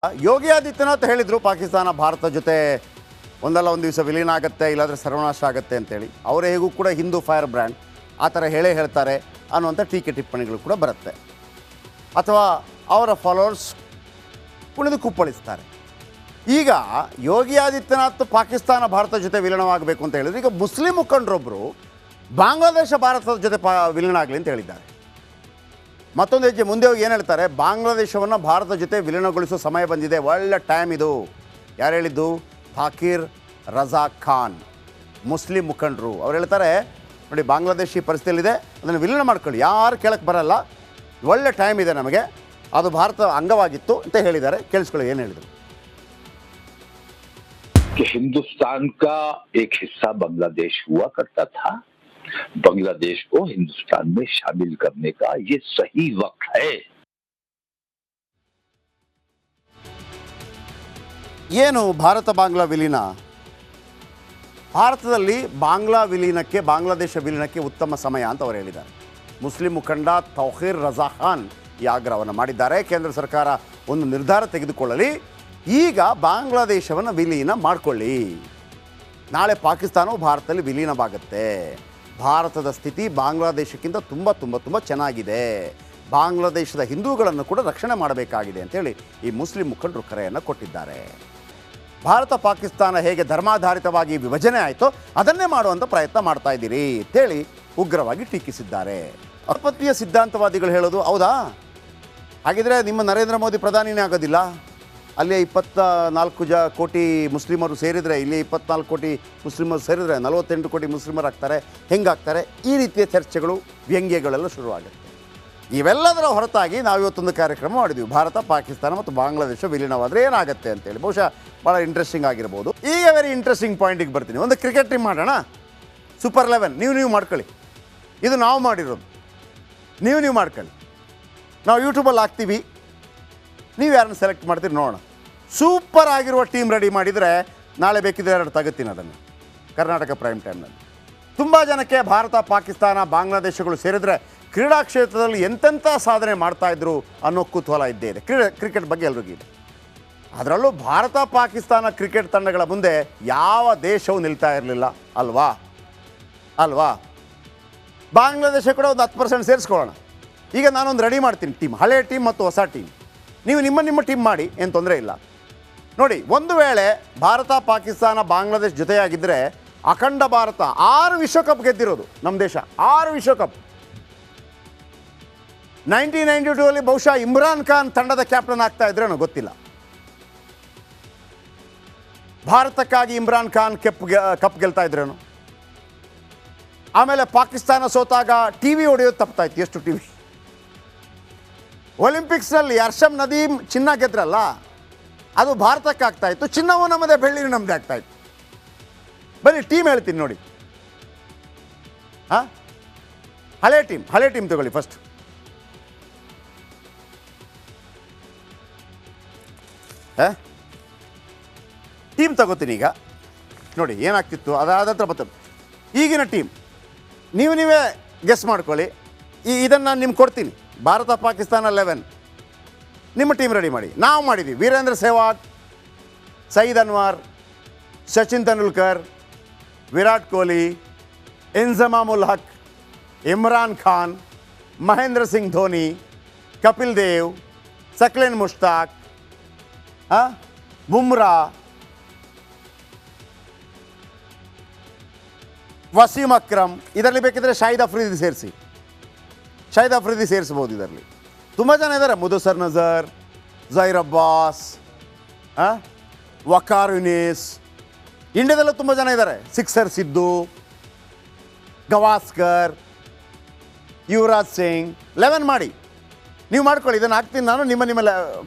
ಯೋಗಿ ಆದಿತ್ಯನಾಥ್ ಹೇಳಿದರು ಪಾಕಿಸ್ತಾನ ಭಾರತ ಜೊತೆ ಒಂದಲ್ಲ ಒಂದು ದಿವಸ ವಿಲೀನ ಆಗುತ್ತೆ, ಇಲ್ಲಾಂದರೆ ಸರ್ವನಾಶ ಆಗುತ್ತೆ ಅಂತೇಳಿ. ಅವರೇ ಹೇಗೂ ಕೂಡ ಹಿಂದೂ ಫೈರ್ ಬ್ರ್ಯಾಂಡ್ ಆ ಥರ ಹೇಳ್ತಾರೆ ಅನ್ನುವಂಥ ಟೀಕೆ ಟಿಪ್ಪಣಿಗಳು ಕೂಡ ಬರುತ್ತೆ. ಅಥವಾ ಅವರ ಫಾಲೋವರ್ಸ್ ಕುಣಿದು ಕುಪ್ಪಳಿಸ್ತಾರೆ. ಈಗ ಯೋಗಿ ಆದಿತ್ಯನಾಥ್ ಪಾಕಿಸ್ತಾನ ಭಾರತ ಜೊತೆ ವಿಲೀನವಾಗಬೇಕು ಅಂತ ಹೇಳಿದ್ರು. ಈಗ ಮುಸ್ಲಿಂ ಮುಖಂಡರೊಬ್ಬರು ಬಾಂಗ್ಲಾದೇಶ ಭಾರತದ ಜೊತೆ ವಿಲೀನ ಆಗಲಿ ಅಂತ ಹೇಳಿದ್ದಾರೆ. ಮತ್ತೊಂದು ಹೆಜ್ಜೆ ಮುಂದೆ ಹೋಗಿ ಏನು ಹೇಳ್ತಾರೆ, ಬಾಂಗ್ಲಾದೇಶವನ್ನು ಭಾರತ ಜೊತೆ ವಿಲೀನಗೊಳಿಸೋ ಸಮಯ ಬಂದಿದೆ, ಒಳ್ಳೆ ಟೈಮ್ ಇದು. ಯಾರು ಹೇಳಿದ್ದು? ಥಾಕಿರ್ ರಜಾ ಖಾನ್, ಮುಸ್ಲಿಂ ಮುಖಂಡರು. ಅವ್ರು ಹೇಳ್ತಾರೆ, ನೋಡಿ ಬಾಂಗ್ಲಾದೇಶಿ ಪರಿಸ್ಥಿತಿಯಲ್ಲಿದೆ, ಅದನ್ನು ವಿಲೀನ ಮಾಡ್ಕೊಳ್ಳಿ, ಯಾರು ಕೇಳಕ್ಕೆ ಬರಲ್ಲ, ಒಳ್ಳೆ ಟೈಮ್ ಇದೆ ನಮಗೆ, ಅದು ಭಾರತ ಅಂಗವಾಗಿತ್ತು ಅಂತ ಹೇಳಿದ್ದಾರೆ. ಕೇಳಿಸ್ಕೊಳ್ಳಿ ಏನು ಹೇಳಿದರು. कि हिंदुस्तान का एक हिस्सा बांग्लादेश हुआ करता था, बांग्लादेश को हिंदुस्तान में शामिल करने का ये सही वक्त है. ಏನು ಭಾರತ ಬಾಂಗ್ಲಾ ವಿಲೀನ? ಭಾರತದಲ್ಲಿ ಬಾಂಗ್ಲಾ ವಿಲೀನಕ್ಕೆ, ಬಾಂಗ್ಲಾದೇಶ ವಿಲೀನಕ್ಕೆ ಉತ್ತಮ ಸಮಯ ಅಂತ ಅವರು ಹೇಳಿದ್ದಾರೆ. ಮುಸ್ಲಿಂ ಮುಖಂಡ ತೌಹೀರ್ ರಜಾ ಖಾನ್ ಈ ಆಗ್ರಹವನ್ನು ಮಾಡಿದ್ದಾರೆ. ಕೇಂದ್ರ ಸರ್ಕಾರ ಒಂದು ನಿರ್ಧಾರ ತೆಗೆದುಕೊಳ್ಳಲಿ, ಈಗ ಬಾಂಗ್ಲಾದೇಶವನ್ನು ವಿಲೀನ ಮಾಡಿಕೊಳ್ಳಿ, ನಾಳೆ ಪಾಕಿಸ್ತಾನವು ಭಾರತದಲ್ಲಿ ವಿಲೀನವಾಗುತ್ತೆ, ಭಾರತದ ಸ್ಥಿತಿ ಬಾಂಗ್ಲಾದೇಶಕ್ಕಿಂತ ತುಂಬ ತುಂಬ ತುಂಬ ಚೆನ್ನಾಗಿದೆ, ಬಾಂಗ್ಲಾದೇಶದ ಹಿಂದೂಗಳನ್ನು ಕೂಡ ರಕ್ಷಣೆ ಮಾಡಬೇಕಾಗಿದೆ ಅಂತೇಳಿ ಈ ಮುಸ್ಲಿಂ ಮುಖಂಡರು ಕರೆಯನ್ನು ಕೊಟ್ಟಿದ್ದಾರೆ. ಭಾರತ ಪಾಕಿಸ್ತಾನ ಹೇಗೆ ಧರ್ಮಾಧಾರಿತವಾಗಿ ವಿಭಜನೆ ಆಯಿತೋ ಅದನ್ನೇ ಮಾಡುವಂಥ ಪ್ರಯತ್ನ ಮಾಡ್ತಾ ಇದ್ದೀರಿ ಅಂತೇಳಿ ಉಗ್ರವಾಗಿ ಟೀಕಿಸಿದ್ದಾರೆ. ಅಲ್ಪಮತೀಯ ಸಿದ್ಧಾಂತವಾದಿಗಳು ಹೇಳೋದು ಹೌದಾ? ಹಾಗಿದ್ರೆ ನಿಮ್ಮ ನರೇಂದ್ರ ಮೋದಿ ಪ್ರಧಾನಿನೇ ಆಗೋದಿಲ್ಲ, ಅಲ್ಲೇ 24 ಕೋಟಿ ಮುಸ್ಲಿಮರು ಸೇರಿದರೆ, ಇಲ್ಲಿ 24 ಕೋಟಿ ಮುಸ್ಲಿಮರು ಸೇರಿದರೆ 48 ಕೋಟಿ ಮುಸ್ಲಿಮರು ಆಗ್ತಾರೆ, ಹೆಂಗಾಗ್ತಾರೆ? ಈ ರೀತಿಯ ಚರ್ಚೆಗಳು, ವ್ಯಂಗ್ಯಗಳೆಲ್ಲ ಶುರುವಾಗುತ್ತೆ. ಇವೆಲ್ಲದರ ಹೊರತಾಗಿ ನಾವು ಇವತ್ತೊಂದು ಕಾರ್ಯಕ್ರಮ ಮಾಡಿದ್ವಿ, ಭಾರತ ಪಾಕಿಸ್ತಾನ ಮತ್ತು ಬಾಂಗ್ಲಾದೇಶ ವಿಲೀನವಾದರೆ ಏನಾಗುತ್ತೆ ಅಂತೇಳಿ. ಬಹುಶಃ ಭಾಳ ಇಂಟ್ರೆಸ್ಟಿಂಗ್ ಆಗಿರ್ಬೋದು. ಈಗ ವೆರಿ ಇಂಟ್ರೆಸ್ಟಿಂಗ್ ಪಾಯಿಂಟಿಗೆ ಬರ್ತೀನಿ. ಒಂದು ಕ್ರಿಕೆಟ್ ಟೀಮ್ ಮಾಡೋಣ, ಸೂಪರ್ 11 ನೀವು ಮಾಡ್ಕೊಳ್ಳಿ, ಇದು ನಾವು ಮಾಡಿರೋದು, ನೀವು ಮಾಡ್ಕೊಳ್ಳಿ, ನಾವು ಯೂಟ್ಯೂಬಲ್ಲಿ ಹಾಕ್ತೀವಿ, ನೀವು ಯಾರನ್ನು ಸೆಲೆಕ್ಟ್ ಮಾಡ್ತೀರಿ ನೋಡೋಣ. ಸೂಪರ್ ಆಗಿರುವ ಟೀಮ್ ರೆಡಿ ಮಾಡಿದರೆ ನಾಳೆ ಬೇಕಿದ್ರೆ 2 ತಗೋತೀನಿ ಅದನ್ನು ಕರ್ನಾಟಕ ಪ್ರೈಮ್ ಟೈಮ್ನಲ್ಲಿ. ತುಂಬ ಜನಕ್ಕೆ ಭಾರತ ಪಾಕಿಸ್ತಾನ ಬಾಂಗ್ಲಾದೇಶಗಳು ಸೇರಿದರೆ ಕ್ರೀಡಾ ಕ್ಷೇತ್ರದಲ್ಲಿ ಎಂತೆಂಥ ಸಾಧನೆ ಮಾಡ್ತಾಯಿದ್ರು ಅನ್ನೋ ಕುತೂಹಲ ಇದ್ದೇ ಇದೆ. ಕ್ರಿಕೆಟ್ ಬಗ್ಗೆ ಎಲ್ರಿಗೂ ಇದೆ. ಅದರಲ್ಲೂ ಭಾರತ ಪಾಕಿಸ್ತಾನ ಕ್ರಿಕೆಟ್ ತಂಡಗಳ ಮುಂದೆ ಯಾವ ದೇಶವೂ ನಿಲ್ತಾ ಇರಲಿಲ್ಲ ಅಲ್ವಾ? ಬಾಂಗ್ಲಾದೇಶ ಕೂಡ ಒಂದು 10% ಸೇರಿಸ್ಕೊಳ್ಳೋಣ. ಈಗ ನಾನೊಂದು ರೆಡಿ ಮಾಡ್ತೀನಿ ಟೀಮ್, ಹಳೆ ಟೀಮ್ ಮತ್ತು ಹೊಸ ಟೀಮ್. ನೀವು ನಿಮ್ಮ ಟೀಮ್ ಮಾಡಿ, ಏನು ತೊಂದರೆ ಇಲ್ಲ. ನೋಡಿ, ಒಂದು ವೇಳೆ ಭಾರತ ಪಾಕಿಸ್ತಾನ ಬಾಂಗ್ಲಾದೇಶ ಜೊತೆಯಾಗಿದ್ದರೆ ಅಖಂಡ ಭಾರತ 6 ವಿಶ್ವಕಪ್ ಗೆದ್ದಿರೋದು ನಮ್ಮ ದೇಶ, 6 ವಿಶ್ವಕಪ್. 1992 ಬಹುಶಃ ಇಮ್ರಾನ್ ಖಾನ್ ತಂಡದ ಕ್ಯಾಪ್ಟನ್ ಆಗ್ತಾ ಇದ್ರೇನೋ ಗೊತ್ತಿಲ್ಲ. ಭಾರತಕ್ಕಾಗಿ ಇಮ್ರಾನ್ ಖಾನ್ ಕಪ್ ಗೆಲ್ತಾ ಇದ್ರೇನು. ಆಮೇಲೆ ಪಾಕಿಸ್ತಾನ ಸೋತಾಗ ಟಿವಿ ಹೊಡೆಯೋದು ತಪ್ಪಾಯ್ತು. ಎಷ್ಟು ಟಿವಿ? ಒಲಿಂಪಿಕ್ಸ್ನಲ್ಲಿ ಅರ್ಷಮ್ ನದೀಮ್ ಚಿನ್ನ ಗೆದ್ರಲ್ಲ, ಅದು ಭಾರತಕ್ಕೆ ಆಗ್ತಾಯಿತ್ತು, ಚಿನ್ನವೂ ನಮ್ಮದೇ, ಬೆಳ್ಳಿನೂ ನಮ್ಮದೇ ಆಗ್ತಾಯಿತ್ತು. ಬನ್ನಿ ಟೀಮ್ ಹೇಳ್ತೀನಿ ನೋಡಿ. ಹಾಂ, ಹಳೆ ಟೀಮ್ ತಗೊಳ್ಳಿ ಫಸ್ಟ್. ಟೀಮ್ ತಗೋತೀನಿ ಈಗ. ನೋಡಿ ಏನಾಗ್ತಿತ್ತು, ಅದಾದ ಹತ್ರ ಬರ್ತದೆ. ಈಗಿನ ಟೀಮ್ ನೀವೇ ಗೆಸ್ ಮಾಡ್ಕೊಳ್ಳಿ. ಇದನ್ನು ನಾನು ನಿಮ್ಗೆ ಕೊಡ್ತೀನಿ. ಭಾರತ ಪಾಕಿಸ್ತಾನ 11, ನಿಮ್ಮ ಟೀಮ್ ರೆಡಿ ಮಾಡಿ. ನಾವು ಮಾಡಿದ್ದೀವಿ: ವೀರೇಂದ್ರ ಸೆಹ್ವಾಗ್, ಸೈಯದ್ ಅನ್ವರ್, ಸಚಿನ್ ತೆಂಡೂಲ್ಕರ್, ವಿರಾಟ್ ಕೊಹ್ಲಿ, ಇಂಜಮಾಮುಲ್ ಹಕ್, ಇಮ್ರಾನ್ ಖಾನ್, ಮಹೇಂದ್ರ ಸಿಂಗ್ ಧೋನಿ, ಕಪಿಲ್ ದೇವ್, ಸಕ್ಲೇನ್ ಮುಷ್ತಾಕ್, ಬುಮ್ರಾ, ವಸೀಂ ಅಕ್ರಮ್. ಇದರಲ್ಲಿ ಬೇಕಿದ್ರೆ ಶಾಹಿದ್ ಅಫ್ರಿದಿ ಸೇರಿಸ್ಬೋದು. ಇದರಲ್ಲಿ ತುಂಬ ಜನ ಇದ್ದಾರೆ. ಮುದಸರ್ ನಜರ್, ಜೈರ್ ಅಬ್ಬಾಸ್, ವಕಾರ್ ಯುನಿಸ್. ಇಂಡಿಯಾದಲ್ಲೂ ತುಂಬ ಜನ ಇದ್ದಾರೆ. ಸಿಕ್ಸರ್ ಸಿದ್ದು, ಗವಾಸ್ಕರ್, ಯುವರಾಜ್ ಸಿಂಗ್. 11 ಮಾಡಿ, ನೀವು ಮಾಡ್ಕೊಳ್ಳಿ. ಇದನ್ನು ಹಾಕ್ತೀನಿ ನಾನು. ನಿಮ್ಮ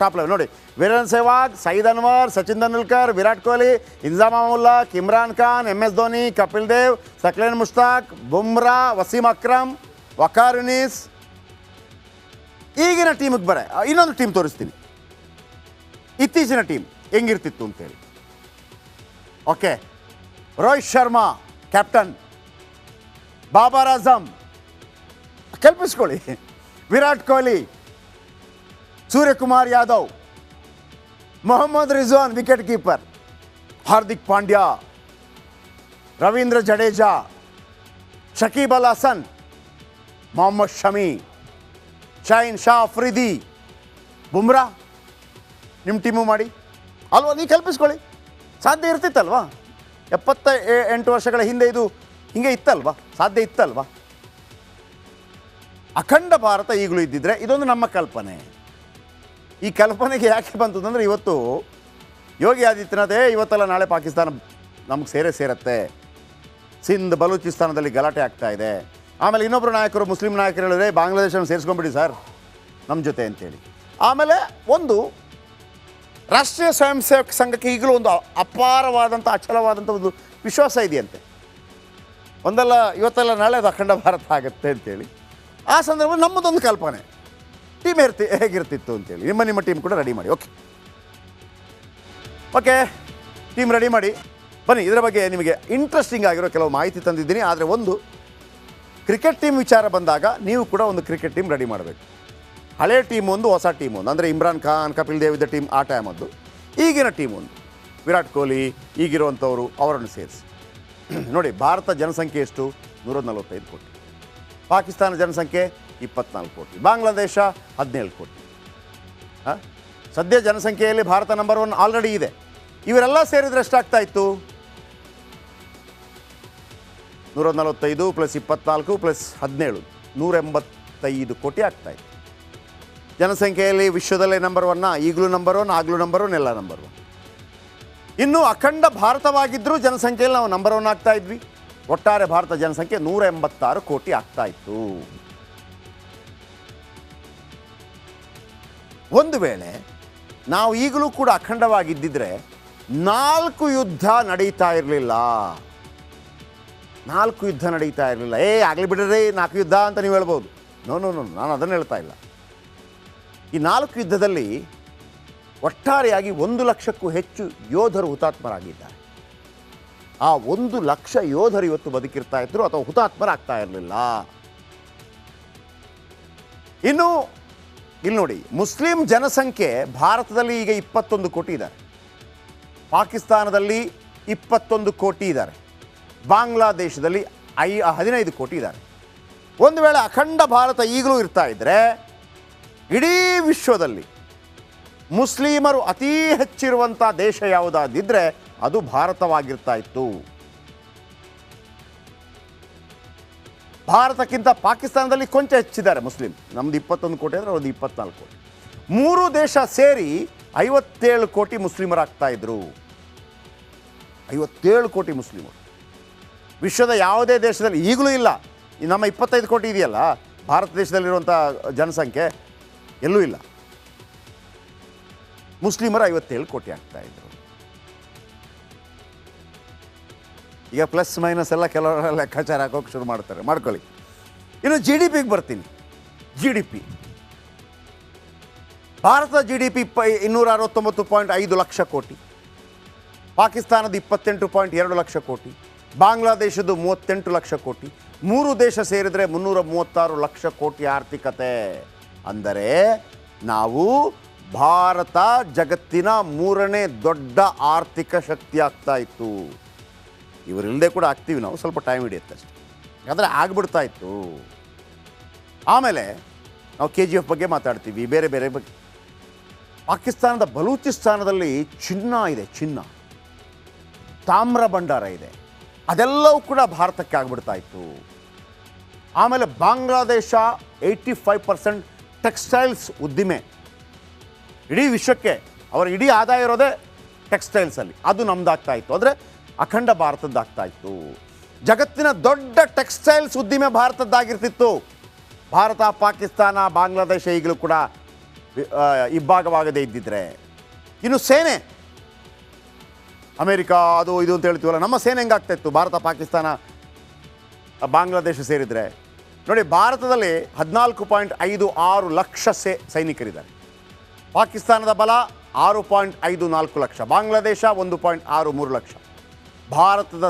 ಟಾಪ್ 11 ನೋಡಿ: ವೀರೇಂದ್ರ ಸೆಹ್ವಾಗ್, ಸೈಯದ್ ಅನ್ವರ್, ಸಚಿನ್ ತೆಂಡೂಲ್ಕರ್, ವಿರಾಟ್ ಕೊಹ್ಲಿ, ಇಂಜಮಾಮುಲ್ ಹಕ್, ಇಮ್ರಾನ್ ಖಾನ್, MS ಧೋನಿ, ಕಪಿಲ್ ದೇವ್, ಸಕ್ಲೇನ್ ಮುಷ್ತಾಕ್, ಬುಮ್ರಾ, ವಸೀಂ ಅಕ್ರಮ್, ವಕಾರ್ ಯುನಿಸ್. ಈಗಿನ ಟೀಮಿಗೆ ಬರ ಇನ್ನೊಂದು ಟೀಮ್ ತೋರಿಸ್ತೀನಿ, ಇತ್ತೀಚಿನ ಟೀಮ್ ಹೆಂಗಿರ್ತಿತ್ತು ಅಂತೇಳಿ. ಓಕೆ, ರೋಹಿತ್ ಶರ್ಮಾ ಕ್ಯಾಪ್ಟನ್, ಬಾಬರ್ ಆಜಮ್, ಕಲ್ಪಿಸ್ಕೊಳ್ಳಿ, ವಿರಾಟ್ ಕೊಹ್ಲಿ, ಸೂರ್ಯಕುಮಾರ್ ಯಾದವ್, ಮೊಹಮ್ಮದ್ ರಿಜ್ವಾನ್ ವಿಕೆಟ್ ಕೀಪರ್, ಹಾರ್ದಿಕ್ ಪಾಂಡ್ಯ, ರವೀಂದ್ರ ಜಡೇಜಾ, ಶಕೀಬ್ ಅಲ್ ಹಸನ್, ಮೊಹಮ್ಮದ್ ಶಮಿ, ಶೈನ್ ಶಾ ಅಫ್ರಿದಿ, ಬುಮ್ರಾ ನಿಮ್ಮ ಟೀಮು ಮಾಡಿ ಅಲ್ವಾ? ನೀವು ಕಲ್ಪಿಸ್ಕೊಳ್ಳಿ, ಸಾಧ್ಯ ಇರ್ತಿತ್ತಲ್ವಾ? 78 ವರ್ಷಗಳ ಹಿಂದೆ ಇದು ಹಿಂಗೆ ಇತ್ತಲ್ವಾ? ಸಾಧ್ಯ ಇತ್ತಲ್ವಾ? ಅಖಂಡ ಭಾರತ ಈಗಲೂ ಇದ್ದಿದ್ರೆ ಇದೊಂದು ನಮ್ಮ ಕಲ್ಪನೆ. ಈ ಕಲ್ಪನೆಗೆ ಯಾಕೆ ಬಂತು ಅಂದರೆ ಇವತ್ತು ಯೋಗಿ ಆದಿತ್ಯನಾಥ್ ಇವತ್ತೆಲ್ಲ ನಾಳೆ ಪಾಕಿಸ್ತಾನ ನಮಗೆ ಸೇರತ್ತೆ, ಸಿಂಧ್ ಬಲೂಚಿಸ್ತಾನದಲ್ಲಿ ಗಲಾಟೆ ಆಗ್ತಾ ಇದೆ. ಆಮೇಲೆ ಇನ್ನೊಬ್ಬರು ನಾಯಕರು, ಮುಸ್ಲಿಂ ನಾಯಕರು ಹೇಳಿದ್ರೆ ಬಾಂಗ್ಲಾದೇಶನ ಸೇರಿಸ್ಕೊಂಡ್ಬಿಡಿ ಸರ್ ನಮ್ಮ ಜೊತೆ ಅಂತೇಳಿ. ಆಮೇಲೆ ಒಂದು ರಾಷ್ಟ್ರೀಯ ಸ್ವಯಂ ಸೇವಕ ಸಂಘಕ್ಕೆ ಈಗಲೂ ಒಂದು ಅಪಾರವಾದಂಥ ಅಚಲವಾದಂಥ ಒಂದು ವಿಶ್ವಾಸ ಇದೆಯಂತೆ. ಒಂದಲ್ಲ ಇವತ್ತೆಲ್ಲ ನಾಳೆ ಅದು ಅಖಂಡ ಭಾರತ ಆಗುತ್ತೆ ಅಂತೇಳಿ. ಆ ಸಂದರ್ಭದಲ್ಲಿ ನಮ್ಮದೊಂದು ಕಲ್ಪನೆ, ಟೀಮ್ ಹೇಗಿರ್ತಿತ್ತು ಅಂತೇಳಿ. ನಿಮ್ಮ ಟೀಮ್ ಕೂಡ ರೆಡಿ ಮಾಡಿ. ಓಕೆ ಟೀಮ್ ರೆಡಿ ಮಾಡಿ ಬನ್ನಿ. ಇದರ ಬಗ್ಗೆ ನಿಮಗೆ ಇಂಟ್ರೆಸ್ಟಿಂಗ್ ಆಗಿರೋ ಕೆಲವು ಮಾಹಿತಿ ತಂದಿದ್ದೀನಿ. ಆದರೆ ಒಂದು ಕ್ರಿಕೆಟ್ ಟೀಮ್ ವಿಚಾರ ಬಂದಾಗ ನೀವು ಕೂಡ ಒಂದು ಕ್ರಿಕೆಟ್ ಟೀಮ್ ರೆಡಿ ಮಾಡಬೇಕು. ಹಳೆ ಟೀಮ್ ಒಂದು, ಹೊಸ ಟೀಮ್ ಒಂದು. ಅಂದರೆ ಇಮ್ರಾನ್ ಖಾನ್, ಕಪಿಲ್ ದೇವ್ ಇದ್ದ ಟೀಮ್ ಆ ಟೈಮ್ ಒಂದು, ಈಗಿನ ಟೀಮ್ ಒಂದು, ವಿರಾಟ್ ಕೊಹ್ಲಿ ಈಗಿರುವಂಥವರು ಅವರನ್ನು ಸೇರಿಸಿ ನೋಡಿ. ಭಾರತ ಜನಸಂಖ್ಯೆ ಎಷ್ಟು? 145 ಕೋಟಿ. ಪಾಕಿಸ್ತಾನ ಜನಸಂಖ್ಯೆ 24 ಕೋಟಿ. ಬಾಂಗ್ಲಾದೇಶ 17 ಕೋಟಿ. ಸದ್ಯ ಜನಸಂಖ್ಯೆಯಲ್ಲಿ ಭಾರತ ನಂಬರ್ 1 ಆಲ್ರೆಡಿ ಇದೆ. ಇವರೆಲ್ಲ ಸೇರಿದರೆ ಎಷ್ಟಾಗ್ತಾ ಇತ್ತು? 145 + 24 + 17 185 ಕೋಟಿ ಆಗ್ತಾಯಿತ್ತು. ಜನಸಂಖ್ಯೆಯಲ್ಲಿ ವಿಶ್ವದಲ್ಲೇ ನಂಬರ್ 1, ಈಗಲೂ ನಂಬರ್ 1, ಆಗಲೂ ನಂಬರ್ 1, ಎಲ್ಲ ನಂಬರ್ 1. ಇನ್ನು ಅಖಂಡ ಭಾರತವಾಗಿದ್ದರೂ ಜನಸಂಖ್ಯೆಯಲ್ಲಿ ನಾವು ನಂಬರ್ 1 ಆಗ್ತಾ ಇದ್ವಿ. ಒಟ್ಟಾರೆ ಭಾರತ ಜನಸಂಖ್ಯೆ 186 ಕೋಟಿ ಆಗ್ತಾ ಇತ್ತು. ಒಂದು ವೇಳೆ ನಾವು ಈಗಲೂ ಕೂಡ ಅಖಂಡವಾಗಿದ್ದಿದ್ರೆ 4 ಯುದ್ಧ ನಡೀತಾ ಇರಲಿಲ್ಲ. 4 ಯುದ್ಧ ನಡೀತಾ ಇರಲಿಲ್ಲ. ಆಗಲಿ ಬಿಡ್ರಿ 4 ಯುದ್ಧ ಅಂತ ನೀವು ಹೇಳ್ಬೋದು. ನೋ, ನಾನು ಅದನ್ನು ಹೇಳ್ತಾ ಇಲ್ಲ. ಈ 4 ಯುದ್ಧದಲ್ಲಿ ಒಟ್ಟಾರೆಯಾಗಿ 1 ಲಕ್ಷಕ್ಕೂ ಹೆಚ್ಚು ಯೋಧರು ಹುತಾತ್ಮರಾಗಿದ್ದಾರೆ. ಆ 1 ಲಕ್ಷ ಯೋಧರು ಇವತ್ತು ಬದುಕಿರ್ತಾ ಇದ್ರು ಅಥವಾ ಹುತಾತ್ಮರಾಗ್ತಾ ಇರಲಿಲ್ಲ. ಇನ್ನು ಇಲ್ಲಿ ನೋಡಿ, ಮುಸ್ಲಿಂ ಜನಸಂಖ್ಯೆ ಭಾರತದಲ್ಲಿ ಈಗ 21 ಕೋಟಿ ಇದ್ದಾರೆ, ಪಾಕಿಸ್ತಾನದಲ್ಲಿ 21 ಕೋಟಿ ಇದ್ದಾರೆ, ಬಾಂಗ್ಲಾದೇಶದಲ್ಲಿ 15 ಕೋಟಿ ಇದ್ದಾರೆ. ಒಂದು ವೇಳೆ ಅಖಂಡ ಭಾರತ ಈಗಲೂ ಇರ್ತಾ ಇದ್ದರೆ ಇಡೀ ವಿಶ್ವದಲ್ಲಿ ಮುಸ್ಲಿಮರು ಅತೀ ಹೆಚ್ಚಿರುವಂಥ ದೇಶ ಯಾವುದಾದಿದ್ದರೆ ಅದು ಭಾರತವಾಗಿರ್ತಾ ಇತ್ತು. ಭಾರತಕ್ಕಿಂತ ಪಾಕಿಸ್ತಾನದಲ್ಲಿ ಕೊಂಚ ಹೆಚ್ಚಿದ್ದಾರೆ ಮುಸ್ಲಿಂ. ನಮ್ಮದು 21 ಕೋಟಿ ಅಂದರೆ ಅವ್ರದ್ದು 24 ಕೋಟಿ. 3 ದೇಶ ಸೇರಿ 57 ಕೋಟಿ ಮುಸ್ಲಿಮರಾಗ್ತಾ ಇದ್ರು. 57 ಕೋಟಿ ಮುಸ್ಲಿಮರು ವಿಶ್ವದ ಯಾವುದೇ ದೇಶದಲ್ಲಿ ಈಗಲೂ ಇಲ್ಲ. ನಮ್ಮ 25 ಕೋಟಿ ಇದೆಯಲ್ಲ ಭಾರತ ದೇಶದಲ್ಲಿರುವಂಥ ಜನಸಂಖ್ಯೆ, ಎಲ್ಲೂ ಇಲ್ಲ. ಮುಸ್ಲಿಮರು 57 ಕೋಟಿ ಆಗ್ತಾಯಿದ್ರು. ಈಗ ಪ್ಲಸ್ ಮೈನಸ್ ಎಲ್ಲ ಕೆಲವರ ಲೆಕ್ಕಾಚಾರ ಹಾಕೋಕೆ ಶುರು ಮಾಡ್ಕೊಳ್ಳಿ. ಇನ್ನು GDPಗೆ ಬರ್ತೀನಿ. GDP ಭಾರತದ GDP 269.5 ಲಕ್ಷ ಕೋಟಿ, ಪಾಕಿಸ್ತಾನದ 28.2 ಲಕ್ಷ ಕೋಟಿ, ಬಾಂಗ್ಲಾದೇಶದ್ದು 38 ಲಕ್ಷ ಕೋಟಿ. 3 ದೇಶ ಸೇರಿದರೆ 336 ಲಕ್ಷ ಕೋಟಿ ಆರ್ಥಿಕತೆ. ಅಂದರೆ ನಾವು ಭಾರತ ಜಗತ್ತಿನ 3ನೇ ದೊಡ್ಡ ಆರ್ಥಿಕ ಶಕ್ತಿ ಆಗ್ತಾ ಇತ್ತು. ಇವರಿಲ್ಲದೆ ಕೂಡ ಆಗ್ತೀವಿ ನಾವು, ಸ್ವಲ್ಪ ಟೈಮ್ ಹಿಡಿಯುತ್ತೆ ಅಷ್ಟೇ. ಆದರೆ ಆಗ್ಬಿಡ್ತಾ ಇತ್ತು. ಆಮೇಲೆ ನಾವು KGF ಬಗ್ಗೆ ಮಾತಾಡ್ತೀವಿ, ಬೇರೆ ಬೇರೆ ಬಗ್ಗೆ. ಪಾಕಿಸ್ತಾನದ ಬಲೂಚಿಸ್ತಾನದಲ್ಲಿ ಚಿನ್ನ ಇದೆ, ಚಿನ್ನ, ತಾಮ್ರ ಭಂಡಾರ ಇದೆ, ಅದೆಲ್ಲವೂ ಕೂಡ ಭಾರತಕ್ಕೆ ಆಗ್ಬಿಡ್ತಾ ಇತ್ತು. ಆಮೇಲೆ ಬಾಂಗ್ಲಾದೇಶ 85% ಟೆಕ್ಸ್ಟೈಲ್ಸ್ ಉದ್ದಿಮೆ. ಇಡೀ ವಿಶ್ವಕ್ಕೆ ಅವರ ಇಡೀ ಆದಾಯ ಇರೋದೇ ಟೆಕ್ಸ್ಟೈಲ್ಸಲ್ಲಿ, ಅದು ನಮ್ದಾಗ್ತಾ ಇತ್ತು. ಅಂದರೆ ಅಖಂಡ ಭಾರತದ್ದಾಗ್ತಾ ಇತ್ತು. ಜಗತ್ತಿನ ದೊಡ್ಡ ಟೆಕ್ಸ್ಟೈಲ್ಸ್ ಉದ್ದಿಮೆ ಭಾರತದ್ದಾಗಿರ್ತಿತ್ತು. ಭಾರತ, ಪಾಕಿಸ್ತಾನ, ಬಾಂಗ್ಲಾದೇಶ ಈಗಲೂ ಕೂಡ ಇಬ್ಬಾಗವಾಗದೇ ಇದ್ದಿದ್ರೆ. ಇನ್ನು ಸೇನೆ, ಅಮೇರಿಕಾ ಅದು ಇದು ಅಂತ ಹೇಳ್ತೀವಲ್ಲ, ನಮ್ಮ ಸೇನೆ ಹೆಂಗಾಗ್ತಾ ಇತ್ತು ಭಾರತ, ಪಾಕಿಸ್ತಾನ, ಬಾಂಗ್ಲಾದೇಶ ಸೇರಿದರೆ? ನೋಡಿ, ಭಾರತದಲ್ಲಿ 14.56 ಲಕ್ಷ ಸೈನಿಕರಿದ್ದಾರೆ. ಪಾಕಿಸ್ತಾನದ ಬಲ 6.54 ಲಕ್ಷ, ಬಾಂಗ್ಲಾದೇಶ 1.63 ಲಕ್ಷ. ಭಾರತದ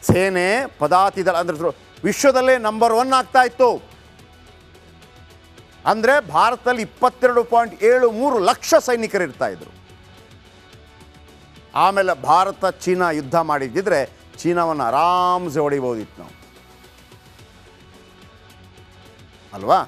ಸೇನೆ ಪದಾತಿ ದಳ ಅಂದರೆ ವಿಶ್ವದಲ್ಲೇ ನಂಬರ್ 1 ಆಗ್ತಾ ಇತ್ತು. ಅಂದರೆ ಭಾರತದಲ್ಲಿ 22.73 ಲಕ್ಷ ಸೈನಿಕರು ಇರ್ತಾ ಇದ್ರು. ಆಮೇಲೆ ಭಾರತ ಚೀನಾ ಯುದ್ಧ ಮಾಡಿದ್ದಿದ್ರೆ ಚೀನಾವನ್ನು ಆರಾಮ್ಸೆ ಹೊಡಿಬೋದಿತ್ತು ನಾವು, ಅಲ್ವಾ?